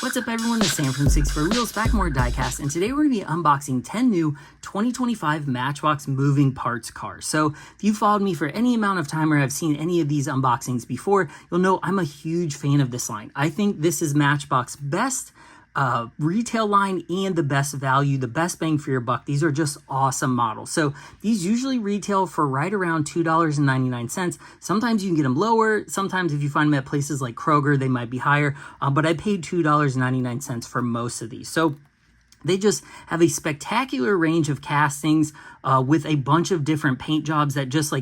What's up everyone, it's Sam from 6 for Wheels, back more diecast, and today we're going to be unboxing 10 new 2025 Matchbox Moving Parts cars. So if you've followed me for any amount of time or have seen any of these unboxings before, you'll know I'm a huge fan of this line. I think this is Matchbox's best retail line and the best value, the best bang for your buck. These are just awesome models. So these usually retail for right around $2.99. Sometimes you can get them lower. Sometimes if you find them at places like Kroger, they might be higher. But I paid $2.99 for most of these. So they just have a spectacular range of castings with a bunch of different paint jobs that just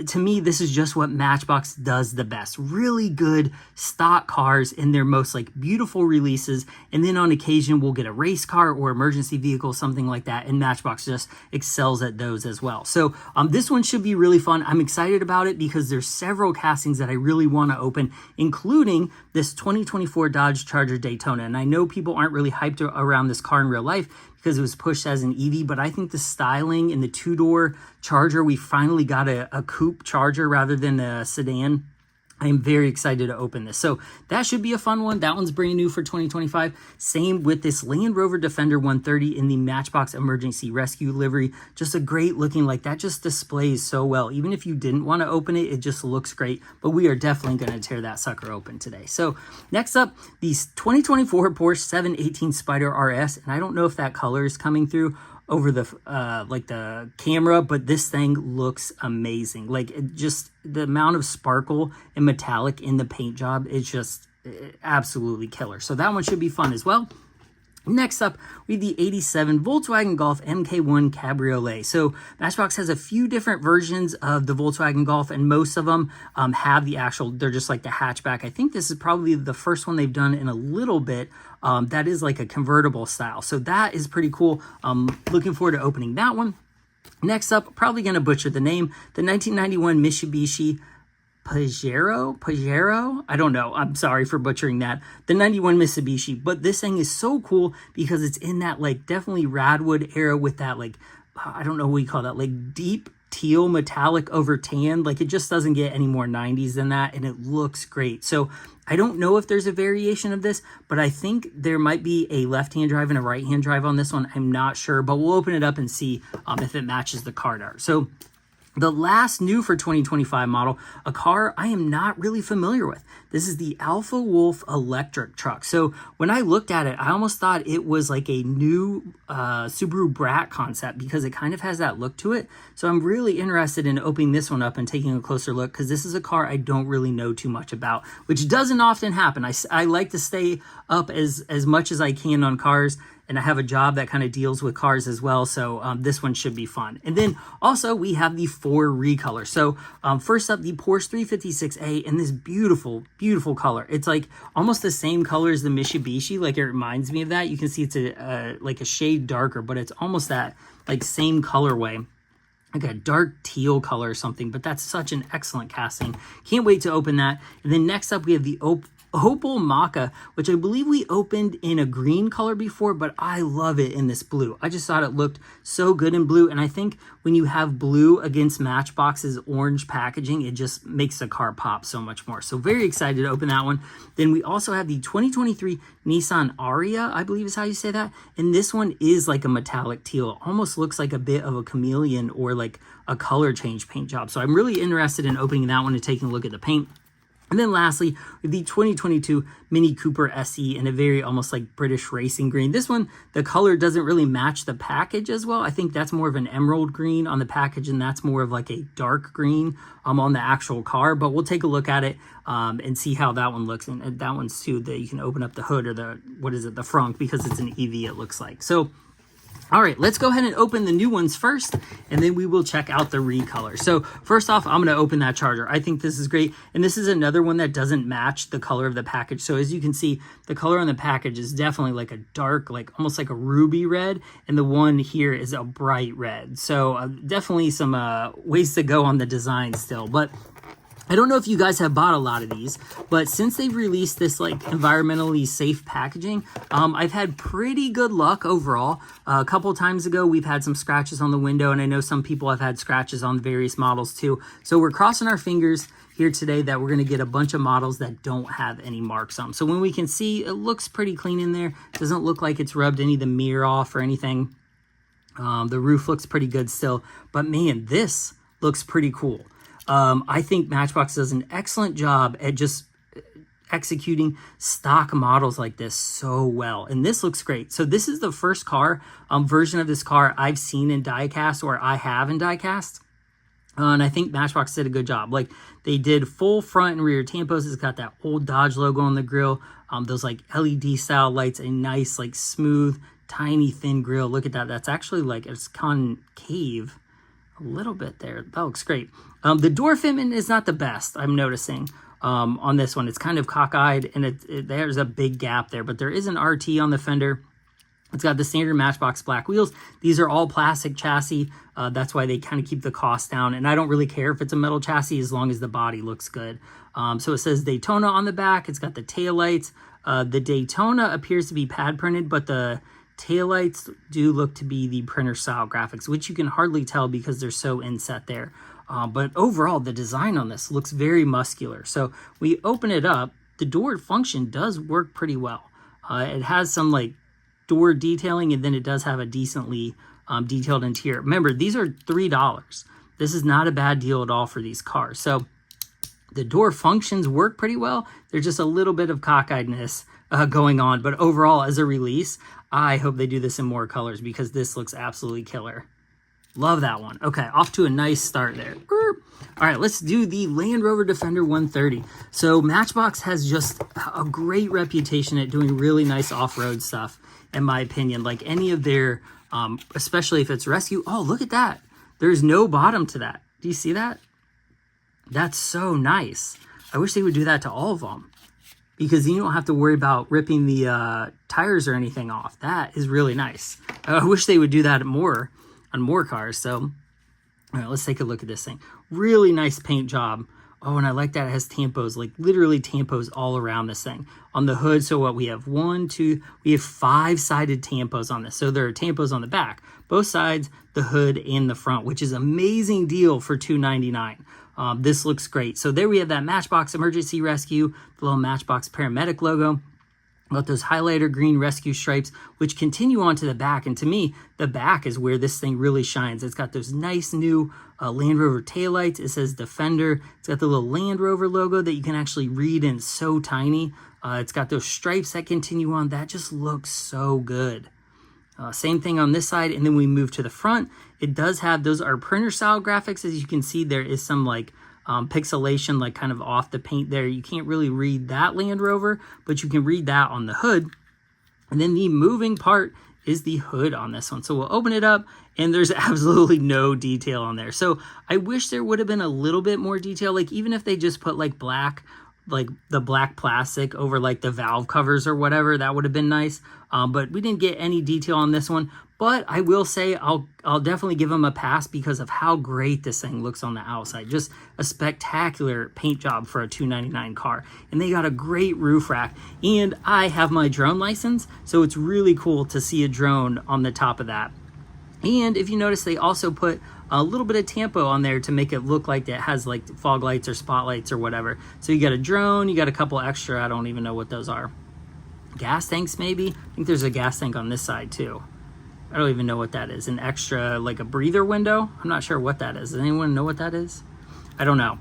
to me, this is just what Matchbox does the best. Really good stock cars in their most beautiful releases. And then on occasion, we'll get a race car or emergency vehicle, something like that. And Matchbox just excels at those as well. So this one should be really fun. I'm excited about it because there's several castings that I really want to open, including this 2024 Dodge Charger Daytona. And I know people aren't really hyped around this car in real life because it was pushed as an EV, but I think the styling in the two-door Charger, we finally got a coupe Charger rather than a sedan. I am very excited to open this. So that should be a fun one. That one's brand new for 2025. Same with this Land Rover Defender 130 in the Matchbox Emergency Rescue livery. Just a great looking, that just displays so well. Even if you didn't want to open it, it just looks great. But we are definitely going to tear that sucker open today. So next up, these 2024 Porsche 718 Spyder RS. And I don't know if that color is coming through over the the camera, but this thing looks amazing. Just the amount of sparkle and metallic in the paint job is just absolutely killer. So that one should be fun as well. Next up, we have the 87 Volkswagen Golf MK1 Cabriolet. So Matchbox has a few different versions of the Volkswagen Golf, and most of them have the actual, they're just like the hatchback. I think this is probably the first one they've done in a little bit that is like a convertible style. So that is pretty cool. Looking forward to opening that one. Next up, probably going to butcher the name, the 1991 Mitsubishi Pajero, I don't know, I'm sorry for butchering that, the 91 Mitsubishi, but this thing is so cool because it's in that definitely Radwood era with that I don't know what you call that, deep teal metallic over tan. It just doesn't get any more 90s than that, and it looks great. So I don't know if there's a variation of this, but I think there might be a left-hand drive and a right-hand drive on this one. I'm not sure, but we'll open it up and see if it matches the card art. So the last new for 2025 model, a car I am not really familiar with. This is the Alpha Wolf electric truck. So when I looked at it, I almost thought it was like a new Subaru Brat concept because it kind of has that look to it. So I'm really interested in opening this one up and taking a closer look because this is a car I don't really know too much about, which doesn't often happen. I like to stay up as much as I can on cars, and I have a job that kind of deals with cars as well, so this one should be fun. And then also we have the 4 recolors. So first up, the Porsche 356A in this beautiful, beautiful color. It's almost the same color as the Mitsubishi. It reminds me of that. You can see it's a shade darker, but it's almost that same colorway. A dark teal color or something, but that's such an excellent casting. Can't wait to open that. And then next up, we have the Opel Mokka, which I believe we opened in a green color before, but I love it in this blue. I just thought it looked so good in blue, and I think when you have blue against Matchbox's orange packaging, it just makes the car pop so much more. So very excited to open that one. Then we also have the 2023 Nissan Ariya, I believe is how you say that, and this one is like a metallic teal. It almost looks like a bit of a chameleon or a color change paint job. So I'm really interested in opening that one and taking a look at the paint. And then lastly, the 2022 Mini Cooper SE in a very almost British racing green. This one, the color doesn't really match the package as well. I think that's more of an emerald green on the package, and that's more of a dark green on the actual car. But we'll take a look at it and see how that one looks. And that one's too that you can open up the hood or the frunk, because it's an EV it looks like. So all right, let's go ahead and open the new ones first, and then we will check out the recolor. So first off, I'm going to open that Charger. I think this is great, and this is another one that doesn't match the color of the package. So as you can see, the color on the package is definitely a dark, almost like a ruby red, and the one here is a bright red. So definitely some ways to go on the design still, but I don't know if you guys have bought a lot of these, but since they've released this like environmentally safe packaging, I've had pretty good luck overall. A couple times ago, we've had some scratches on the window, and I know some people have had scratches on various models too. So we're crossing our fingers here today that we're going to get a bunch of models that don't have any marks on them. So when we can see, it looks pretty clean in there. Doesn't look like it's rubbed any of the mirror off or anything. The roof looks pretty good still, but man, this looks pretty cool. I think Matchbox does an excellent job at just executing stock models like this so well. And this looks great. So this is the first car version of this car I've seen in diecast, or I have in diecast. And I think Matchbox did a good job. Like, they did full front and rear tampos. It's got that old Dodge logo on the grill. Those like LED style lights, a nice like smooth, tiny, thin grill. Look at that. That's actually like, it's concave a little bit there. That looks great. The door fitment is not the best, I'm noticing, on this one. It's kind of cockeyed, and there's a big gap there, but there is an RT on the fender. It's got the standard Matchbox black wheels. These are all plastic chassis. That's why they kind of keep the cost down, and I don't really care if it's a metal chassis as long as the body looks good. So it says Daytona on the back. It's got the taillights. The Daytona appears to be pad printed, but the taillights do look to be the printer style graphics, which you can hardly tell because they're so inset there. But overall, the design on this looks very muscular. So we open it up. The door function does work pretty well. It has some like door detailing, and then it does have a decently detailed interior. Remember, these are $3. This is not a bad deal at all for these cars. So the door functions work pretty well. There's just a little bit of cockeyedness going on. But overall, as a release, I hope they do this in more colors because this looks absolutely killer. Love that one. Okay, off to a nice start there. All right, let's do the Land Rover Defender 130. So Matchbox has just a great reputation at doing really nice off-road stuff, in my opinion. Like any of their, especially if it's rescue. Oh, look at that. There's no bottom to that. Do you see that? That's so nice. I wish they would do that to all of them, because you don't have to worry about ripping the tires or anything off. That is really nice. I wish they would do that more on more cars. So, all right, let's take a look at this thing. Really nice paint job. Oh, and I like that it has tampos, like literally tampos all around this thing. On the hood, so what we have, we have 5-sided tampos on this. So there are tampos on the back, both sides, the hood, and the front, which is an amazing deal for $299. This looks great. So there we have that Matchbox Emergency Rescue, the little Matchbox Paramedic logo. Got those highlighter green rescue stripes, which continue on to the back. And to me, the back is where this thing really shines. It's got those nice new Land Rover taillights. It says Defender. It's got the little Land Rover logo that you can actually read, and it's so tiny. It's got those stripes that continue on. That just looks so good. Same thing on this side. And then we move to the front. It does have, those are printer style graphics. As you can see, there is some like pixelation, like kind of off the paint there. You can't really read that Land Rover, but you can read that on the hood. And then the moving part is the hood on this one. So we'll open it up, and there's absolutely no detail on there. So I wish there would have been a little bit more detail. Like even if they just put like black, like the black plastic over like the valve covers or whatever, that would have been nice. But we didn't get any detail on this one. But I will say I'll definitely give them a pass because of how great this thing looks on the outside. Just a spectacular paint job for a $299 car. And they got a great roof rack. And I have my drone license, so it's really cool to see a drone on the top of that. And if you notice, they also put a little bit of tampo on there to make it look like it has like fog lights or spotlights or whatever. So you got a drone, you got a couple extra, I don't even know what those are. Gas tanks maybe? I think there's a gas tank on this side too. I don't even know what that is. An extra, like a breather window? I'm not sure what that is. Does anyone know what that is? I don't know.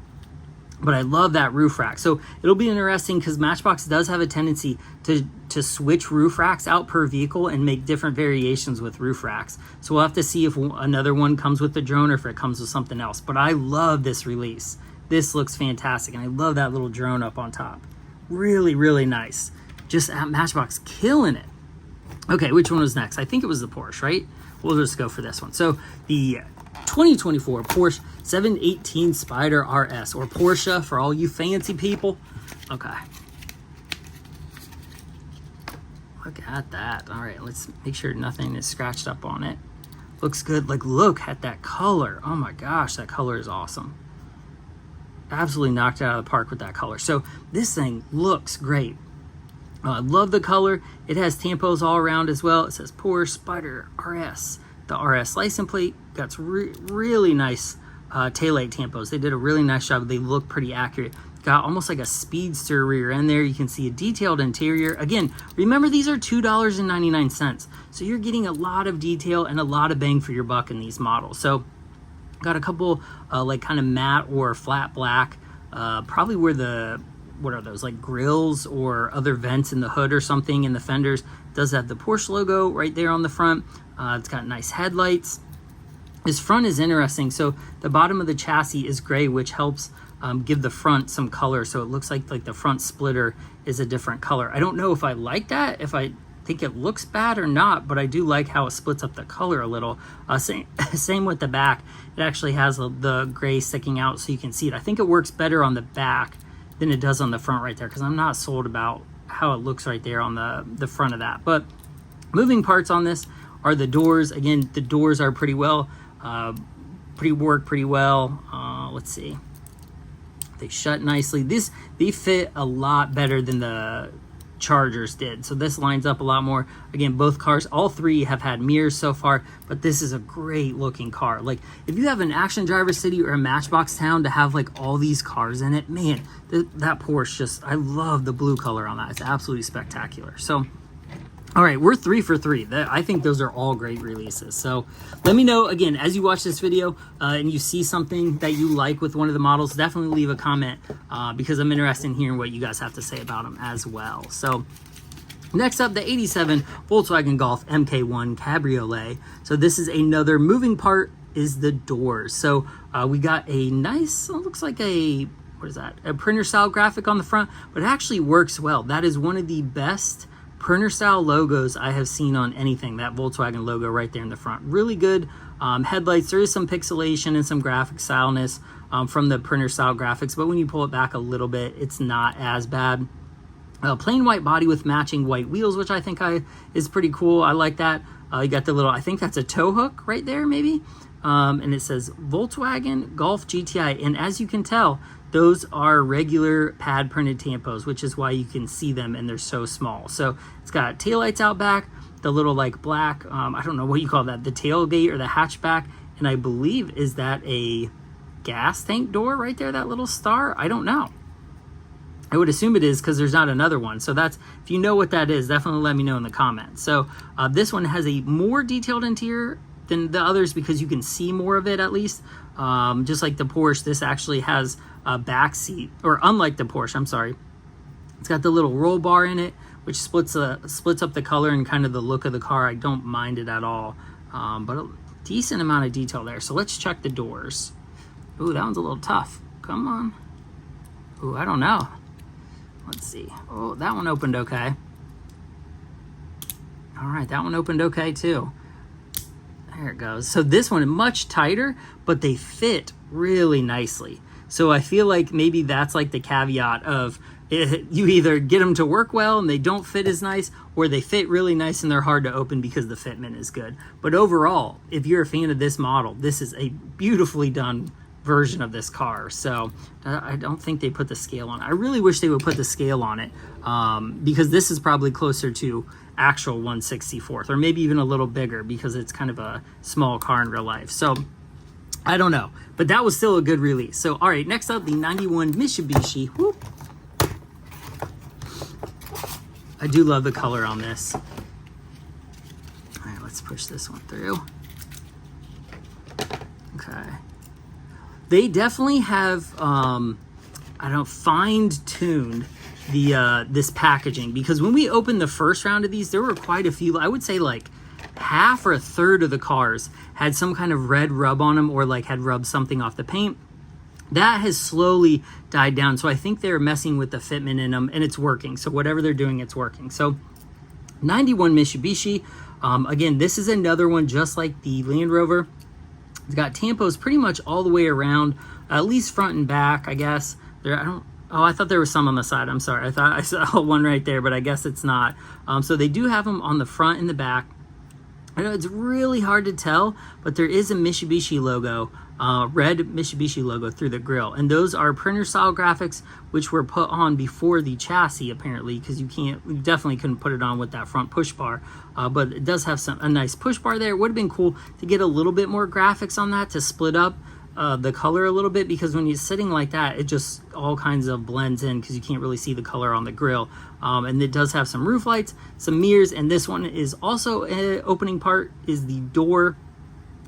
But I love that roof rack. So it'll be interesting because Matchbox does have a tendency to switch roof racks out per vehicle and make different variations with roof racks. So we'll have to see if another one comes with the drone or if it comes with something else. But I love this release. This looks fantastic. And I love that little drone up on top. Really, really nice. Just at Matchbox killing it. Okay, which one was next? I think it was the Porsche, right? We'll just go for this one. So the 2024 Porsche 718 Spyder RS, or Porsche for all you fancy people. Okay. Look at that. All right, let's make sure nothing is scratched up on it. Looks good. Like, look at that color. Oh my gosh, that color is awesome. absolutely knocked it out of the park with that color. So this thing looks great. I love the color. It has tampos all around as well. It says Porsche Spyder RS. The RS license plate got really nice taillight tampos. They did a really nice job. They look pretty accurate. Got almost like a speedster rear end there. You can see a detailed interior. Again, remember these are $2.99. So you're getting a lot of detail and a lot of bang for your buck in these models. So got a couple like kind of matte or flat black, probably where the, what are those, like grills or other vents in the hood or something in the fenders. It does have the Porsche logo right there on the front. It's got nice headlights. This front is interesting. So the bottom of the chassis is gray, which helps give the front some color. So it looks like the front splitter is a different color. I don't know if I like that, if I think it looks bad or not, but I do like how it splits up the color a little. Same with the back. It actually has the gray sticking out so you can see it. I think it works better on the back than it does on the front right there, because I'm not sold about how it looks right there on the front of that. But moving parts on this are the doors. Again, the doors are pretty well, work pretty well. Let's see. They shut nicely. They fit a lot better than the Chargers did. So this lines up a lot more. Again, both cars, all three have had mirrors so far, but this is a great looking car. Like if you have an action driver city or a Matchbox town to have like all these cars in it, man, that Porsche just, I love the blue color on that. It's absolutely spectacular. So all right, we're 3 for 3. I think those are all great releases. So let me know, again, as you watch this video and you see something that you like with one of the models, definitely leave a comment because I'm interested in hearing what you guys have to say about them as well. So next up, the 87 Volkswagen Golf MK1 Cabriolet. So this is another moving part, is the doors. So we got a nice, looks like a, what is that? A printer style graphic on the front, but it actually works well. That is one of the best printer style logos I have seen on anything. That Volkswagen logo right there in the front, really good. Headlights, there is some pixelation and some graphic styleness from the printer style graphics, but when you pull it back a little bit, it's not as bad. Plain white body with matching white wheels, which I think is pretty cool. I like that. You got the little, I think that's a tow hook right there maybe, and it says Volkswagen Golf GTI, and as you can tell, those are regular pad printed tampos, which is why you can see them and they're so small. So it's got taillights out back, the little like black, I don't know what you call that, the tailgate or the hatchback. And I believe, is that a gas tank door right there, that little star? I don't know. I would assume it is because there's not another one. So that's, if you know what that is, definitely let me know in the comments. So this one has a more detailed interior than the others because you can see more of it at least. Just like the Porsche, this actually has a back seat, or unlike the Porsche, I'm sorry, it's got the little roll bar in it, which splits up the color and kind of the look of the car. I don't mind it at all, but a decent amount of detail there. So let's check the doors. Ooh, that one's a little tough. Come on. Ooh, I don't know. Let's see. Oh, that one opened okay. All right, that one opened okay too. There it goes. So this one is much tighter, but they fit really nicely. So I feel like maybe that's like the caveat of you either get them to work well and they don't fit as nice, or they fit really nice and they're hard to open because the fitment is good. But overall, if you're a fan of this model, this is a beautifully done version of this car. So I don't think they put the scale on. I really wish they would put the scale on it because this is probably closer to actual 1/64th, or maybe even a little bigger because it's kind of a small car in real life. So I don't know, but that was still a good release. So all right, next up, the 91 Mitsubishi. Whoop. I do love the color on this. All right, let's push this one through. Okay. They definitely have, I don't know, fine-tuned this packaging, because when we opened the first round of these, there were quite a few. I would say like half or a third of the cars had some kind of red rub on them, or like had rubbed something off the paint. That has slowly died down. So I think they're messing with the fitment in them, and it's working. So whatever they're doing, it's working. So 91 Mitsubishi. Again, this is another one just like the Land Rover. It's got tampos pretty much all the way around, at least front and back, I guess. I thought there was some on the side. I'm sorry. I thought I saw one right there, but I guess it's not. So they do have them on the front and the back. I know it's really hard to tell, but there is a Mitsubishi logo red Mitsubishi logo through the grille. And those are printer style graphics, which were put on before the chassis, apparently, because you definitely couldn't put it on with that front push bar. But it does have a nice push bar there. It would have been cool to get a little bit more graphics on that to split up the color a little bit, because when you're sitting like that, it just all kinds of blends in because you can't really see the color on the grill. And it does have some roof lights, some mirrors, and this one is also an opening part, is the door.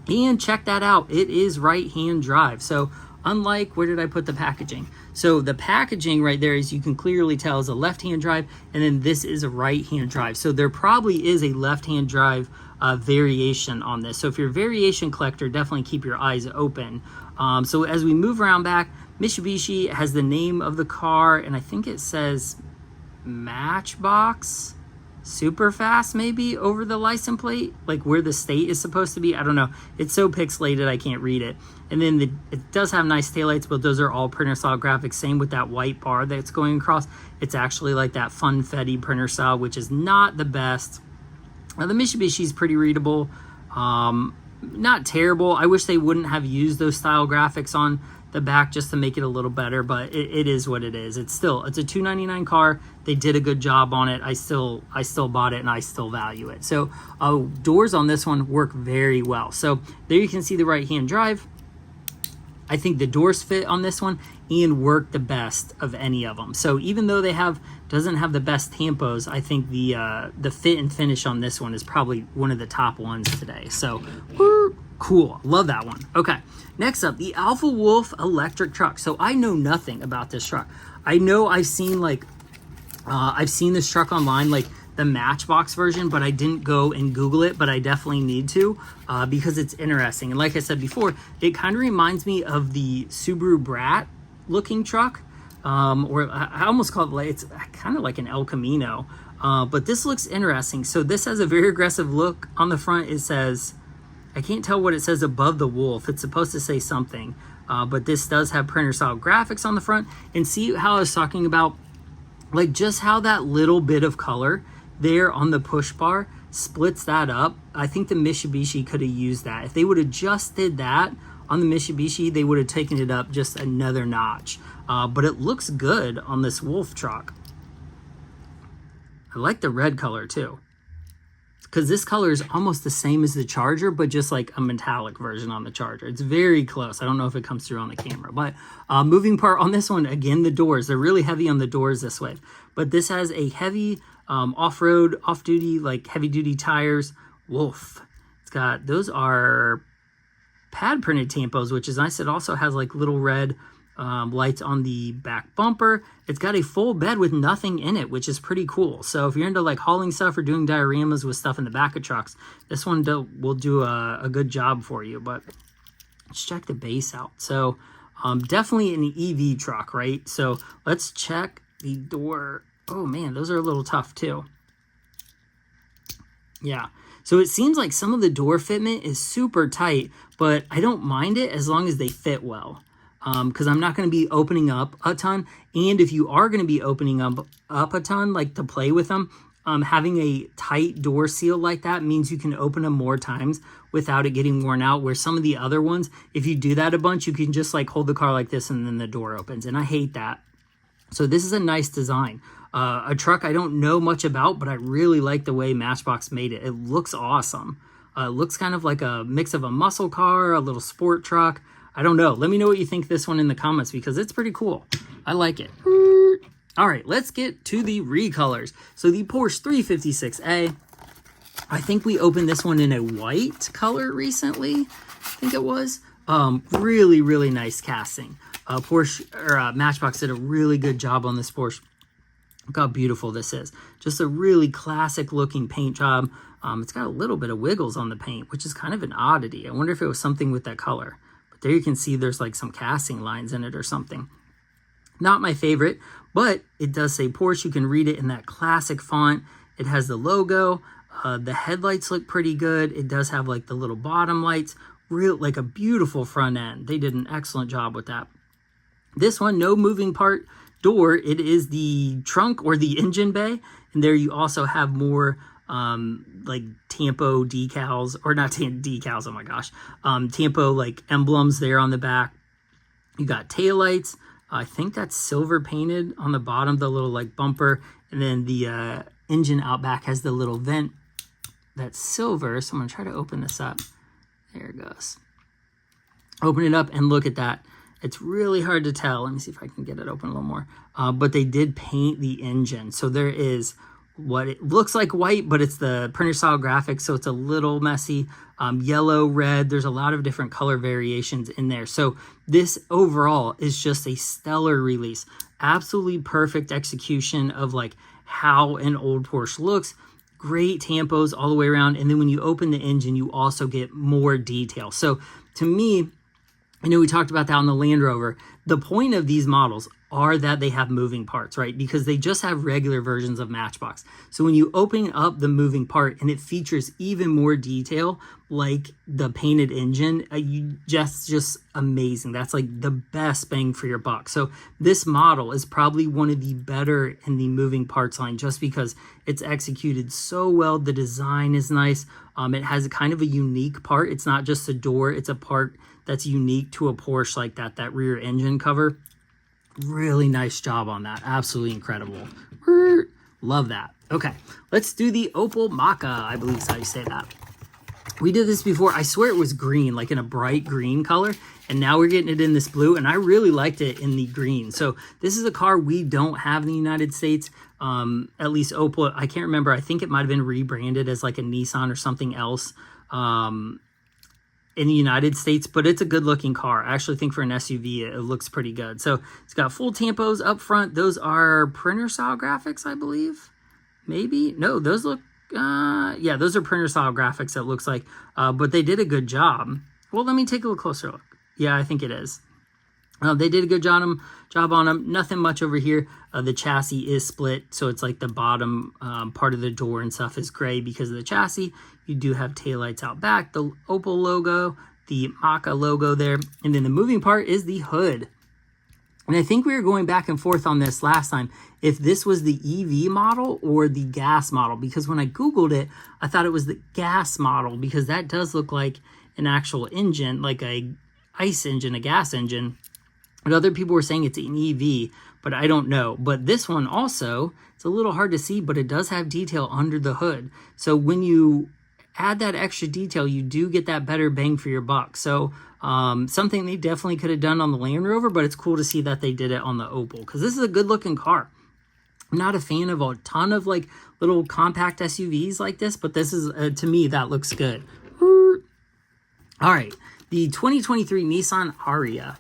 And check that out, it is right-hand drive. So unlike, where did I put the packaging? So the packaging right there, as you can clearly tell, is a left-hand drive, and then this is a right-hand drive. So there probably is a left-hand drive variation on this. So if you're a variation collector, definitely keep your eyes open. So as we move around back, Mitsubishi has the name of the car, and I think it says Matchbox Super Fast maybe over the license plate, like where the state is supposed to be. I don't know. It's so pixelated I can't read it. And then it does have nice taillights, but those are all printer style graphics. Same with that white bar that's going across. It's actually like that funfetti printer style, which is not the best. The Mitsubishi is pretty readable. Not terrible. I wish they wouldn't have used those style graphics on the back just to make it a little better, but it is what it is. It's a $299 car. They did a good job on it. I still bought it, and I still value it. So doors on this one work very well. So there you can see the right-hand drive. I think the doors fit on this one and work the best of any of them. So even though doesn't have the best tampos, I think the fit and finish on this one is probably one of the top ones today. So cool, love that one. Okay, next up, the Alpha Wolf electric truck. So I know nothing about this truck. I know I've seen this truck online, like the Matchbox version, but I didn't go and Google it, but I definitely need to because it's interesting. And like I said before, it kind of reminds me of the Subaru Brat looking truck, or I almost call it, it's kind of like an El Camino, but this looks interesting. So this has a very aggressive look on the front. It says, I can't tell what it says above the wolf. It's supposed to say something, but this does have printer style graphics on the front. And see how I was talking about, like, just how that little bit of color there on the push bar splits that up. I think the Mitsubishi could have used that. If they would have just did that on the Mitsubishi, they would have taken it up just another notch. But it looks good on this Wolf truck. I like the red color too, because this color is almost the same as the Charger, but just like a metallic version on the Charger. It's very close. I don't know if it comes through on the camera, but moving part on this one, again, the doors. They're really heavy on the doors this way, but this has a heavy off-road, off-duty, like heavy-duty tires. Wolf. It's got, those are pad printed tampos, which is nice. It also has like little red lights on the back bumper. It's got a full bed with nothing in it, which is pretty cool. So if you're into like hauling stuff or doing dioramas with stuff in the back of trucks, this one will do a good job for you. But let's check the base out. So definitely an EV truck, right? So let's check the door. Oh man, those are a little tough too. Yeah. So it seems like some of the door fitment is super tight, but I don't mind it as long as they fit well. Because I'm not going to be opening up a ton. And if you are going to be opening up a ton, like to play with them, having a tight door seal like that means you can open them more times without it getting worn out. Where some of the other ones, if you do that a bunch, you can just like hold the car like this and then the door opens. And I hate that. So this is a nice design. A truck I don't know much about, but I really like the way Matchbox made it. It looks awesome. It looks kind of like a mix of a muscle car, a little sport truck. I don't know. Let me know what you think this one in the comments, because it's pretty cool. I like it. All right, let's get to the recolors. So the Porsche 356A, I think we opened this one in a white color recently. I think it was. Really, really nice casting. Matchbox did a really good job on this Porsche. Look how beautiful this is. Just a really classic looking paint job. It's got a little bit of wiggles on the paint, which is kind of an oddity. I wonder if it was something with that color. But there you can see there's like some casting lines in it or something. Not my favorite, but it does say Porsche. You can read it in that classic font. It has the logo. The headlights look pretty good. It does have like the little bottom lights. Like a beautiful front end. They did an excellent job with that. This one, no moving part door. It is the trunk or the engine bay. And there you also have more like Tampo decals, or not decals, oh my gosh, Tampo like emblems there on the back. You got taillights. I think that's silver painted on the bottom, the little like bumper. And then the engine out back has the little vent that's silver. So I'm going to try to open this up. There it goes. Open it up and look at that. It's really hard to tell. Let me see if I can get it open a little more. But they did paint the engine. So there is what it looks like white, but it's the printer style graphics, so it's a little messy. Yellow, red, there's a lot of different color variations in there. So this overall is just a stellar release. Absolutely perfect execution of like how an old Porsche looks. Great tampos all the way around. And then when you open the engine, you also get more detail. So to me, I know we talked about that on the Land Rover. The point of these models are that they have moving parts, right? Because they just have regular versions of Matchbox. So when you open up the moving part and it features even more detail, like the painted engine, just amazing. That's like the best bang for your buck. So this model is probably one of the better in the moving parts line, just because it's executed so well. The design is nice. It has a kind of a unique part. It's not just a door. It's a part that's unique to a Porsche, like that rear engine cover. Really nice job on that. Absolutely incredible. Love that. Okay, let's do the Opel Mokka. I believe is how you say that. We did this before. I swear it was green, like in a bright green color. And now we're getting it in this blue. And I really liked it in the green. So this is a car we don't have in the United States. At least Opel, I can't remember. I think it might have been rebranded as like a Nissan or something else. In the United States, but it's a good looking car. I actually think for an SUV, it looks pretty good. So it's got full tampos up front. Those are printer style graphics, I believe. Maybe. No, those look, yeah, those are printer style graphics, it looks like, but they did a good job. Well, let me take a little closer look. Yeah, I think it is. They did a good job on them. Nothing much over here. The chassis is split, so it's like the bottom part of the door and stuff is gray because of the chassis. You do have taillights out back, the Opel logo, the Mokka logo there, and then the moving part is the hood. And I think we were going back and forth on this last time, if this was the EV model or the gas model, because when I Googled it, I thought it was the gas model, because that does look like an actual engine, like a ICE engine, a gas engine. But other people were saying it's an EV, but I don't know. But this one also, it's a little hard to see, but it does have detail under the hood. So when you add that extra detail, you do get that better bang for your buck. So something they definitely could have done on the Land Rover, but it's cool to see that they did it on the Opel, because this is a good looking car. I'm not a fan of a ton of like little compact SUVs like this, but this is, to me, that looks good. All right, the 2023 Nissan Ariya.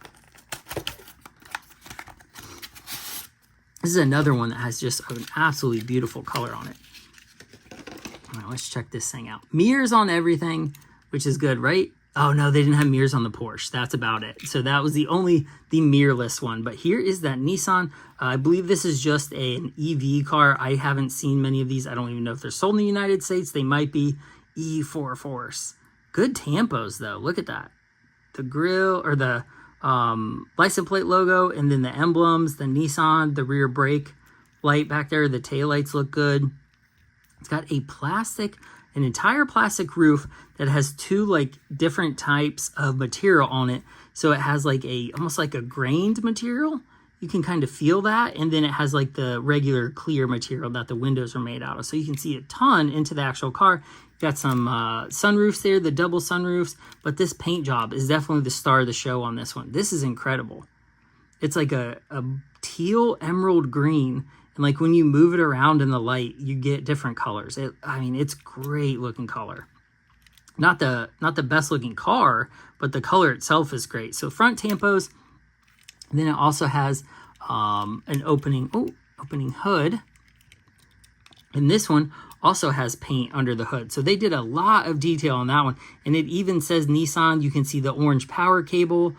This is another one that has just an absolutely beautiful color on it. All right, let's check this thing out. Mirrors on everything, which is good, right? Oh, no, they didn't have mirrors on the Porsche. That's about it. So that was the mirrorless one. But here is that Nissan. I believe this is just an EV car. I haven't seen many of these. I don't even know if they're sold in the United States. They might be. E4 Force. Good tampos, though. Look at that. The grill, or the license plate logo, and then the emblems, the Nissan, the rear brake light back there. The taillights look good. It's got an entire plastic roof that has two like different types of material on it. So it has like almost like a grained material. You can kind of feel that. And then it has like the regular clear material that the windows are made out of. So you can see a ton into the actual car. Got some sunroofs there, the double sunroofs. But this paint job is definitely the star of the show on this one. This is incredible. It's like a teal emerald green. And like when you move it around in the light, you get different colors. It's great looking color. Not the best looking car, but the color itself is great. So front tampos. And then it also has an opening hood. And this one also has paint under the hood. So they did a lot of detail on that one. And it even says Nissan. You can see the orange power cable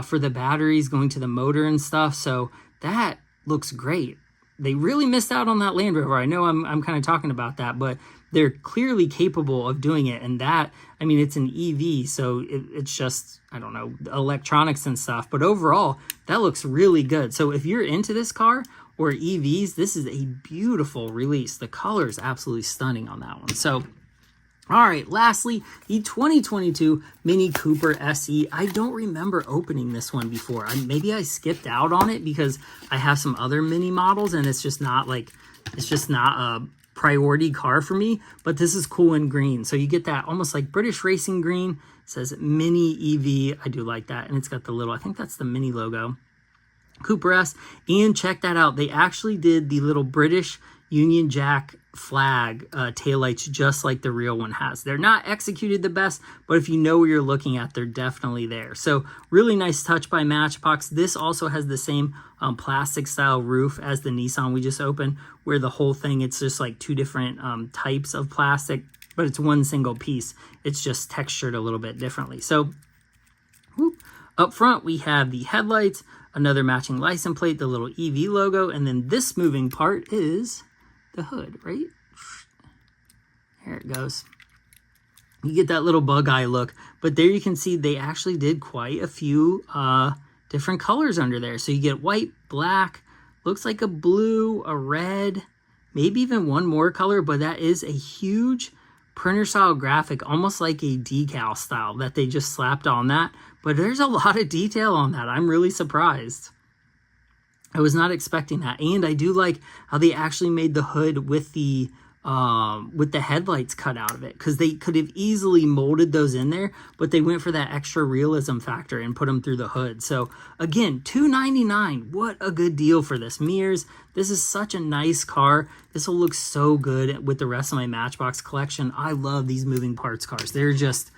for the batteries going to the motor and stuff. So that looks great. They really missed out on that Land Rover. I know I'm kind of talking about that, but they're clearly capable of doing it. And that, it's an EV, so it's just, I don't know, electronics and stuff. But overall, that looks really good. So if you're into this car, or EVs, this is a beautiful release. The color is absolutely stunning on that one. So, all right, lastly, the 2022 Mini Cooper SE. I don't remember opening this one before. Maybe I skipped out on it because I have some other Mini models and it's just not a priority car for me, but this is cool in green. So you get that almost like British racing green. It says Mini EV. I do like that. And it's got the little, I think that's the Mini logo. Cooper S. And check that out. They actually did the little British Union Jack flag taillights just like the real one has. They're not executed the best, but if you know what you're looking at, they're definitely there. So really nice touch by Matchbox. This also has the same plastic style roof as the Nissan we just opened, where the whole thing, it's just like two different types of plastic, but it's one single piece. It's just textured a little bit differently. So whoop. Up front, we have the headlights, another matching license plate, the little EV logo, and then this moving part is the hood, right? There it goes. You get that little bug eye look, but there you can see they actually did quite a few different colors under there. So you get white, black, looks like a blue, a red, maybe even one more color, but that is a huge printer style graphic, almost like a decal style that they just slapped on that. But there's a lot of detail on that. I'm really surprised. I was not expecting that. And I do like how they actually made the hood with the headlights cut out of it, because they could have easily molded those in there, but they went for that extra realism factor and put them through the hood. So again, $299. What a good deal for this. Mirrors. This is such a nice car. This will look so good with the rest of my Matchbox collection. I love these moving parts cars. They're just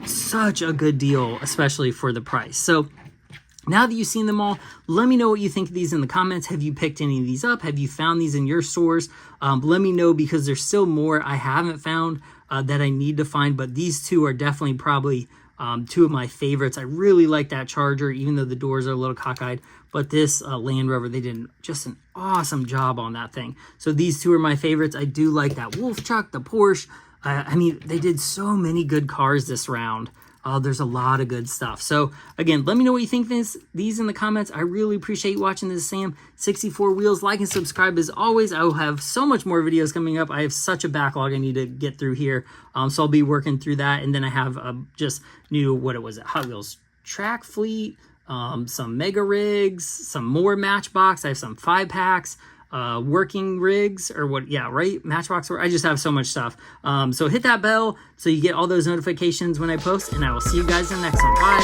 such a good deal, especially for the price. So now that you've seen them all, let me know what you think of these in the comments. Have you picked any of these up? Have you found these in your stores? Let me know, because there's still more I haven't found that I need to find, but these two are definitely probably two of my favorites. I really like that Charger, even though the doors are a little cockeyed, but this Land Rover, they did just an awesome job on that thing. So these two are my favorites. I do like that Wolf truck, the Porsche. I mean, they did so many good cars this round. There's a lot of good stuff. So again, let me know what you think of these in the comments. I really appreciate you watching this Sam 64 Wheels. Like and subscribe as always. I will have so much more videos coming up. I have such a backlog I need to get through here. So I'll be working through that. And then I have just new, Hot Wheels track fleet, some mega rigs, some more Matchbox. I have some 5-packs. Working rigs, or what, yeah, right, Matchbox. I just have so much stuff. So hit that bell so you get all those notifications when I post, and I will see you guys in the next one. Bye.